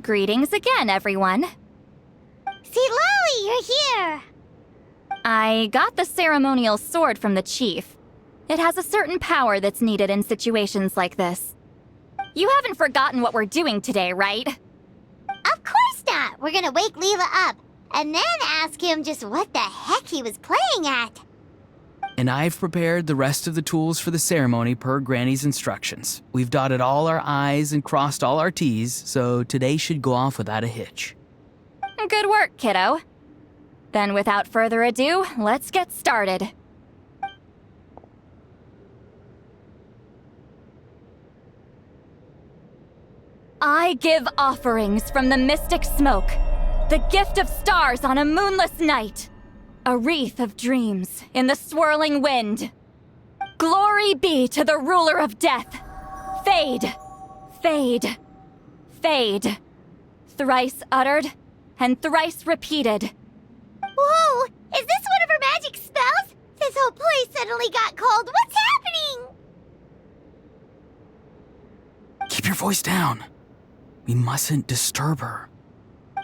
Greetings again, everyone. Lily, you're here! I got the ceremonial sword from the chief. It has a certain power that's needed in situations like this. You haven't forgotten what we're doing today, right? Of course not! We're gonna wake Leela up, and then ask him just what the heck he was playing at. And I've prepared the rest of the tools for the ceremony per Granny's instructions. We've dotted all our I's and crossed all our T's, so today should go off without a hitch. Good work, kiddo. Then without further ado, let's get started. I give offerings from the mystic smoke, the gift of stars on a moonless night, a wreath of dreams in the swirling wind. Glory be to the ruler of death. Fade, fade, fade. Thrice uttered and thrice repeated. Whoa! Is this one of her magic spells? This whole place suddenly got cold. What's happening? Keep your voice down. We mustn't disturb her.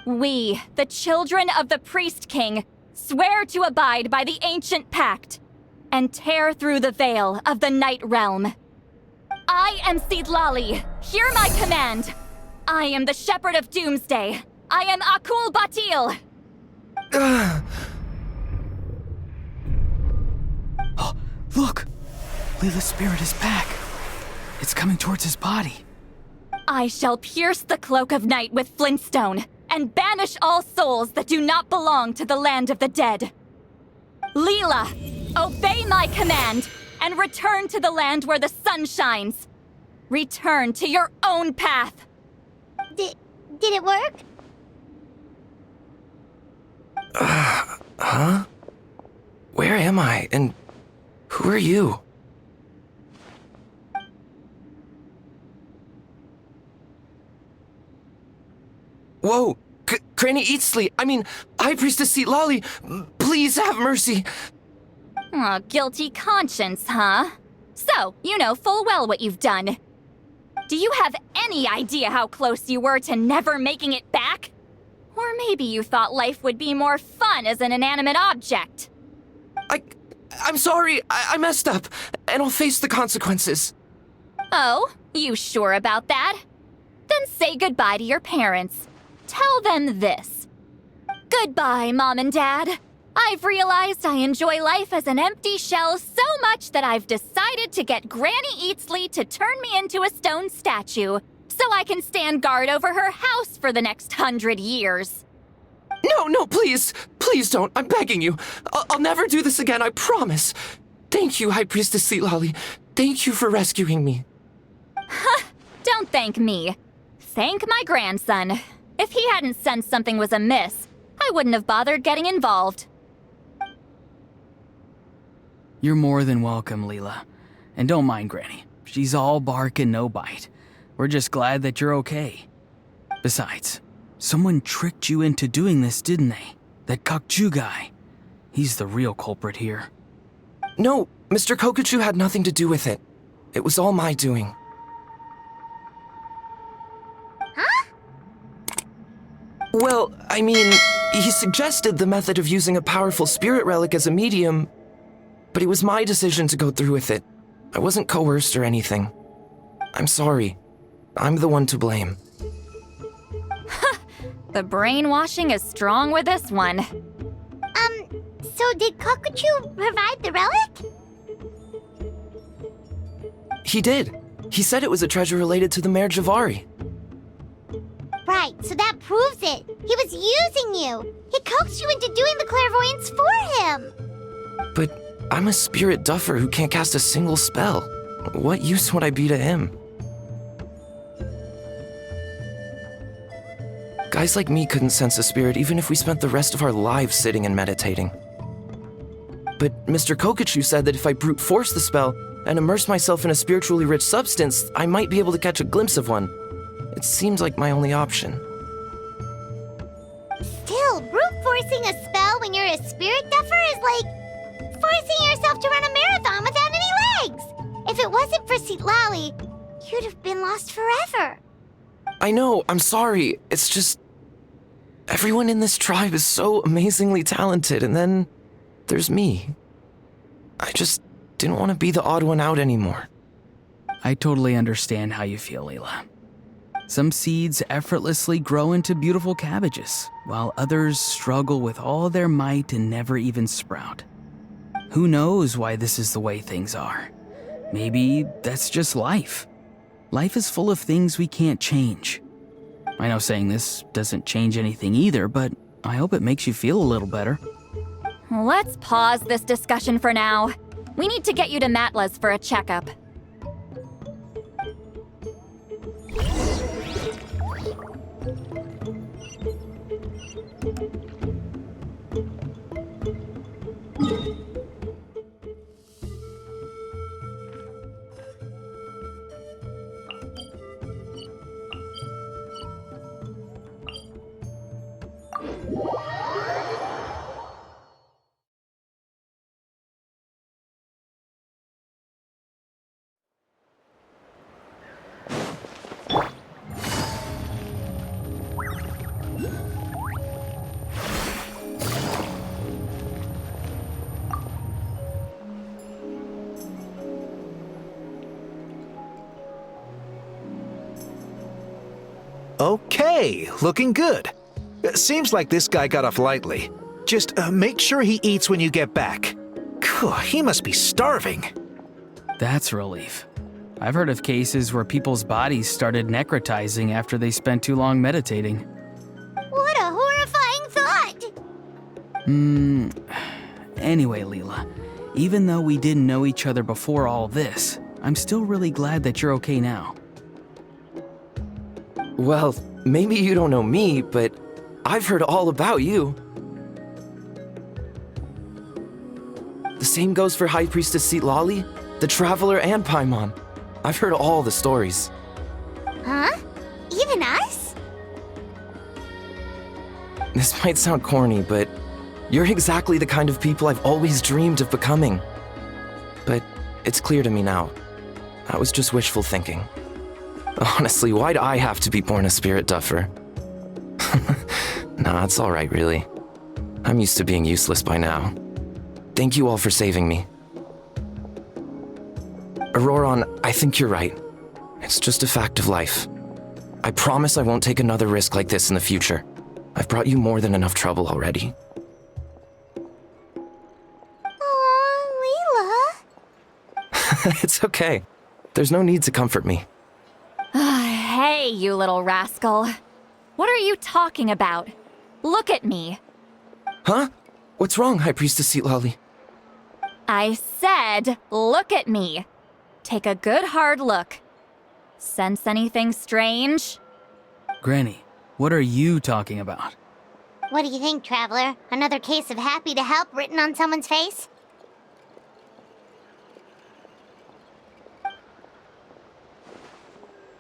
We, the children of the Priest King, swear to abide by the ancient pact and tear through the veil of the Night Realm. I am Seedlali. Hear my command. I am the Shepherd of Doomsday. I am ulbatil. Oh, look! Leela's spirit is back. It's coming towards his body. I shall pierce the cloak of night with flintstone and banish all souls that do not belong to the land of the dead. Leela, obey my command and return to the land where the sun shines. Return to your own path. Did it work? Huh? Where am I, and who are you? Whoa! Granny Eatsley, High Priestess Seedlali, please have mercy! Aw, guilty conscience, huh? So, you know full well what you've done. Do you have any idea how close you were to never making it back? Or maybe you thought life would be more fun as an inanimate object. I'm sorry, I messed up, and I'll face the consequences. Oh, you sure about that? Then say goodbye to your parents. Tell them this. Goodbye, Mom and Dad. I've realized I enjoy life as an empty shell so much that I've decided to get Granny Eatsley to turn me into a stone statue so I can stand guard over her house for the next 100 years. No, please! Please don't, I'm begging you. I'll never do this again, I promise. Thank you, High Priestess Seedlali. Thank you for rescuing me. Don't thank me. Thank my grandson. If he hadn't sensed something was amiss, I wouldn't have bothered getting involved. You're more than welcome, Leela. And don't mind Granny. She's all bark and no bite. We're just glad that you're okay. Besides, someone tricked you into doing this, didn't they? That Kokju guy. He's the real culprit here. No, Mr. Kokachu had nothing to do with it. It was all my doing. Huh? Well, he suggested the method of using a powerful spirit relic as a medium, but it was my decision to go through with it. I wasn't coerced or anything. I'm sorry. I'm the one to blame. The brainwashing is strong with this one. So did Kokachu provide the relic? He did. He said it was a treasure related to the Mare Javari. Right, so that proves it. He was using you. He coaxed you into doing the clairvoyance for him. But I'm a spirit duffer who can't cast a single spell. What use would I be to him? Guys like me couldn't sense a spirit even if we spent the rest of our lives sitting and meditating. But Mr. Kokachu said that if I brute force the spell and immerse myself in a spiritually rich substance, I might be able to catch a glimpse of one. It seemed like my only option. forcing a spell when you're a spirit duffer is like forcing yourself to run a marathon without any legs. If it wasn't for Citlali, you'd have been lost forever. I know, I'm sorry. It's just... everyone in this tribe is so amazingly talented, and then there's me. I just didn't want to be the odd one out anymore. I totally understand how you feel, Leela. Some seeds effortlessly grow into beautiful cabbages, while others struggle with all their might and never even sprout. Who knows why this is the way things are? Maybe that's just life. Life is full of things we can't change. I know saying this doesn't change anything either, but I hope it makes you feel a little better. Let's pause this discussion for now. We need to get you to Matla's for a checkup. Okay, looking good. Seems like this guy got off lightly. Just make sure he eats when you get back. He must be starving. That's a relief. I've heard of cases where people's bodies started necrotizing after they spent too long meditating. What a horrifying thought! Anyway, Leela, even though we didn't know each other before all this, I'm still really glad that you're okay now. Well, maybe you don't know me, but I've heard all about you. The same goes for High Priestess Citlali, the Traveler, and Paimon. I've heard all the stories. Huh? Even us? This might sound corny, but you're exactly the kind of people I've always dreamed of becoming. But it's clear to me now. That was just wishful thinking. Honestly, why'd I have to be born a spirit duffer? Nah, it's alright, really. I'm used to being useless by now. Thank you all for saving me. Auroron, I think you're right. It's just a fact of life. I promise I won't take another risk like this in the future. I've brought you more than enough trouble already. Aw, Leela. It's okay. There's no need to comfort me. Hey, you little rascal. What are you talking about? Look at me. Huh? What's wrong, High Priestess Citlali? I said, look at me. Take a good hard look. Sense anything strange? Granny, what are you talking about? What do you think, Traveler? Another case of happy to help written on someone's face?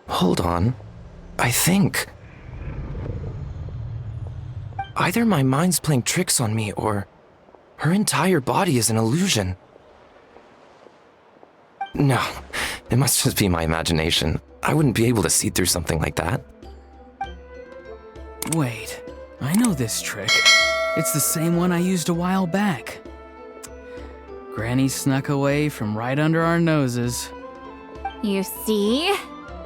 Hold on. I think... either my mind's playing tricks on me, or her entire body is an illusion. No, it must just be my imagination. I wouldn't be able to see through something like that. Wait, I know this trick. It's the same one I used a while back. Granny snuck away from right under our noses. You see?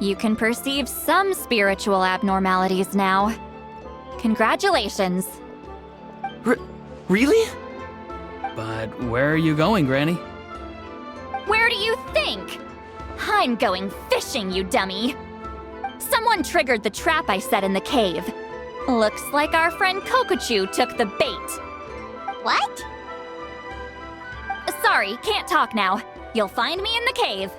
You can perceive some spiritual abnormalities now. Congratulations. Really? But where are you going, Granny? Where do you think? I'm going fishing, you dummy. Someone triggered the trap I set in the cave. Looks like our friend Kokochu took the bait. What? Sorry, can't talk now. You'll find me in the cave.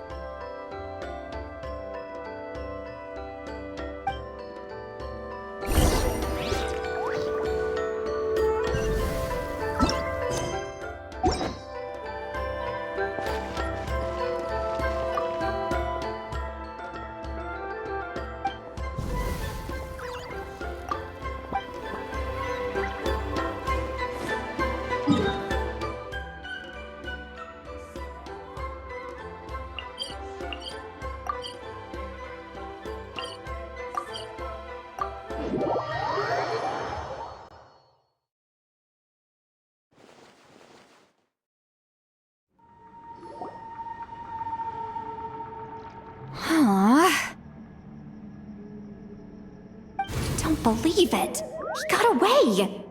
Don't believe it. He got away.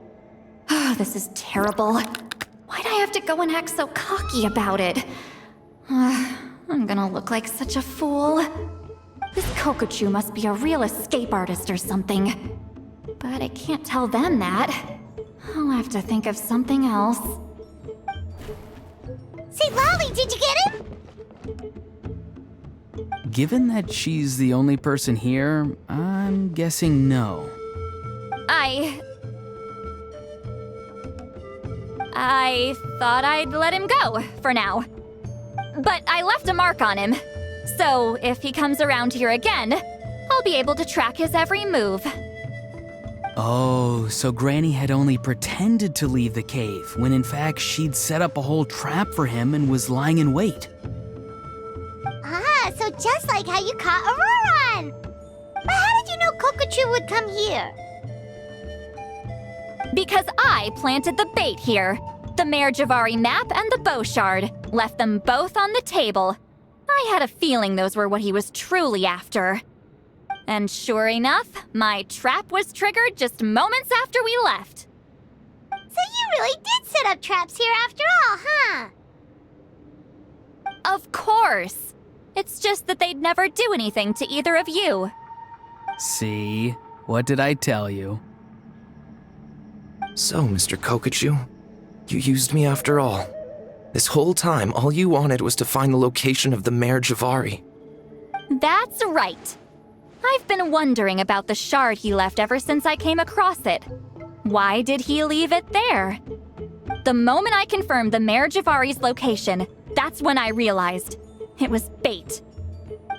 Oh, this is terrible. Why'd I have to go and act so cocky about it? I'm gonna look like such a fool. This Kokochu must be a real escape artist or something. But I can't tell them that. I'll have to think of something else. Say, Lolly, did you get him? Given that she's the only person here, I'm guessing no. I thought I'd let him go, for now. But I left a mark on him. So if he comes around here again, I'll be able to track his every move. Oh, so Granny had only pretended to leave the cave, when in fact she'd set up a whole trap for him and was lying in wait. Ah, so just like how you caught Auroron! But how did you know Kokochu would come here? Because I planted the bait here. The Mare Javari map and the bow shard. Left them both on the table. I had a feeling those were what he was truly after. And sure enough, my trap was triggered just moments after we left. So you really did set up traps here after all, huh? Of course. It's just that they'd never do anything to either of you. See? What did I tell you? So, Mr. Kokochu, you used me after all. This whole time, all you wanted was to find the location of the Mare Javari. That's right. I've been wondering about the shard he left ever since I came across it. Why did he leave it there? The moment I confirmed the Mare Javari's location, that's when I realized it was bait.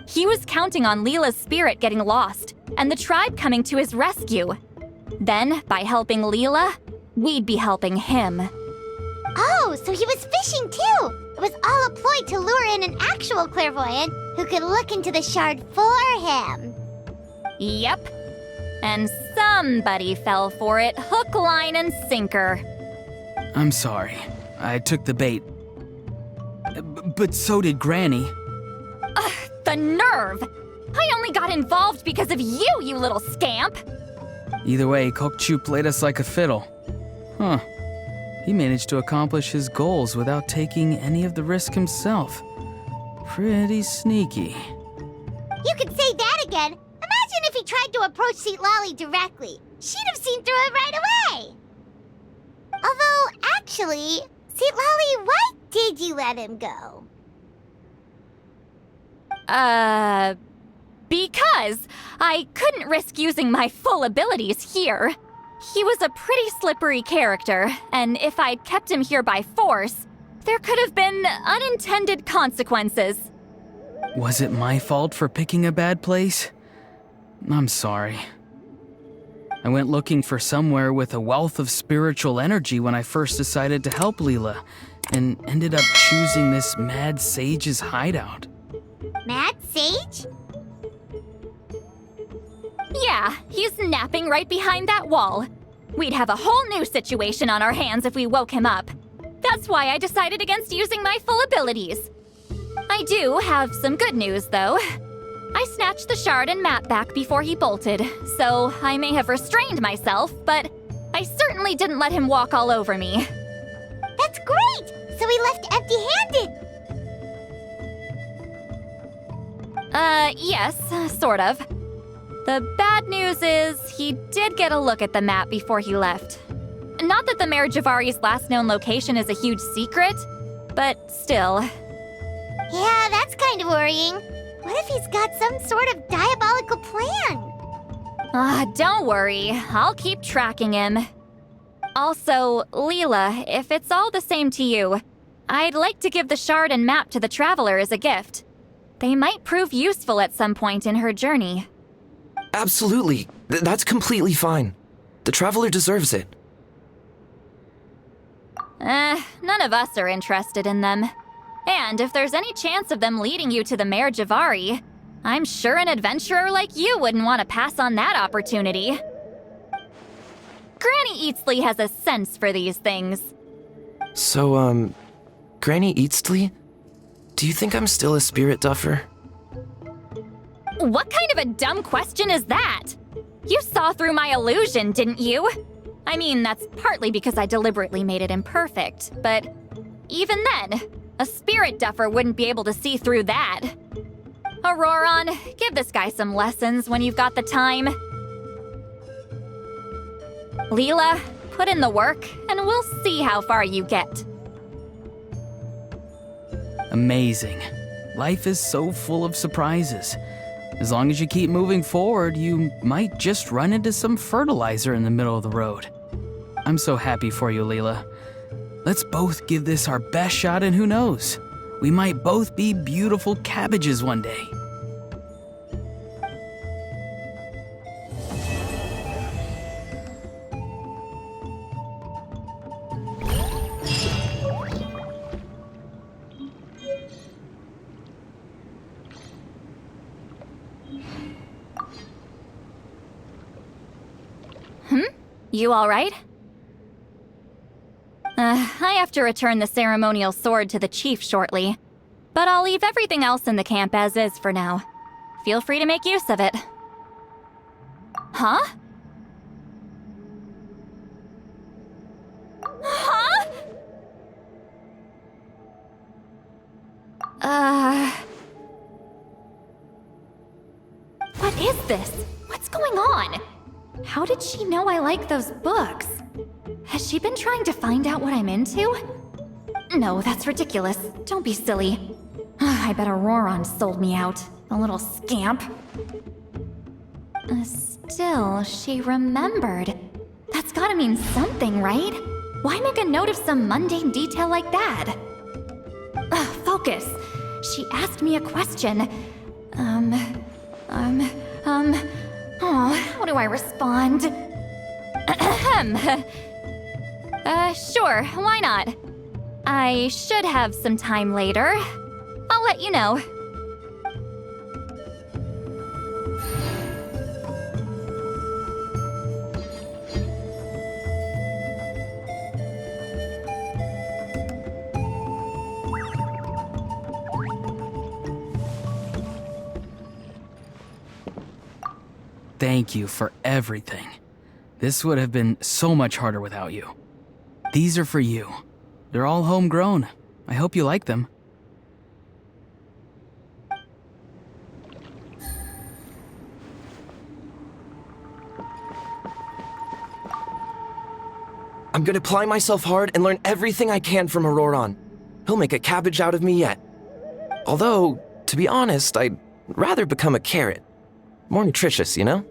He was counting on Leela's spirit getting lost and the tribe coming to his rescue. Then, by helping Leela, we'd be helping him. Oh, so he was fishing too! It was all a ploy to lure in an actual clairvoyant who could look into the shard for him. Yep. And somebody fell for it, hook, line, and sinker. I'm sorry. I took the bait. But so did Granny. Ugh, the nerve! I only got involved because of you, you little scamp! Either way, Kokchu played us like a fiddle. Huh. He managed to accomplish his goals without taking any of the risk himself. Pretty sneaky. You could say that again. Imagine if he tried to approach Seat Lolly directly. She'd have seen through it right away. Although, actually, Seat Lolly, why did you let him go? Because I couldn't risk using my full abilities here. He was a pretty slippery character, and if I'd kept him here by force, there could have been unintended consequences. Was it my fault for picking a bad place? I'm sorry. I went looking for somewhere with a wealth of spiritual energy when I first decided to help Leela, and ended up choosing this mad sage's hideout. Mad Sage? Yeah, he's napping right behind that wall. We'd have a whole new situation on our hands if we woke him up. That's why I decided against using my full abilities. I do have some good news, though. I snatched the shard and map back before he bolted, so I may have restrained myself, but I certainly didn't let him walk all over me. That's great! So he left empty-handed! Yes, sort of. The bad news is he did get a look at the map before he left. Not that the Mare Javari's last known location is a huge secret, but still. Yeah, that's kind of worrying. What if he's got some sort of diabolical plan? Don't worry. I'll keep tracking him. Also, Leela, if it's all the same to you, I'd like to give the shard and map to the Traveler as a gift. They might prove useful at some point in her journey. Absolutely. That's completely fine. The Traveler deserves it. None of us are interested in them. And if there's any chance of them leading you to the Mare Javari, I'm sure an adventurer like you wouldn't want to pass on that opportunity. Granny Eatsley has a sense for these things. So, Granny Eatsley? Do you think I'm still a spirit duffer? What kind of a dumb question is that? You saw through my illusion, didn't you? I mean, that's partly because I deliberately made it imperfect, but even then, a spirit duffer wouldn't be able to see through that. Auroron, give this guy some lessons when you've got the time. Leela, put in the work, and we'll see how far you get. Amazing. Life is so full of surprises. As long as you keep moving forward, you might just run into some fertilizer in the middle of the road. I'm so happy for you, Leela. Let's both give this our best shot, and who knows? We might both be beautiful cabbages one day. You all right? I have to return the ceremonial sword to the chief shortly, but I'll leave everything else in the camp as is for now. Feel free to make use of it. Huh? Huh? What is this? What's going on? How did she know I like those books? Has she been trying to find out what I'm into? No, that's ridiculous. Don't be silly. I bet Auroron sold me out. The little scamp. Still, she remembered. That's gotta mean something, right? Why make a note of some mundane detail like that? Focus. She asked me a question. How do I respond? Sure, why not? I should have some time later. I'll let you know. Thank you for everything. This would have been so much harder without you. These are for you. They're all homegrown. I hope you like them. I'm gonna apply myself hard and learn everything I can from Auroron. He'll make a cabbage out of me yet. Although, to be honest, I'd rather become a carrot. More nutritious, you know?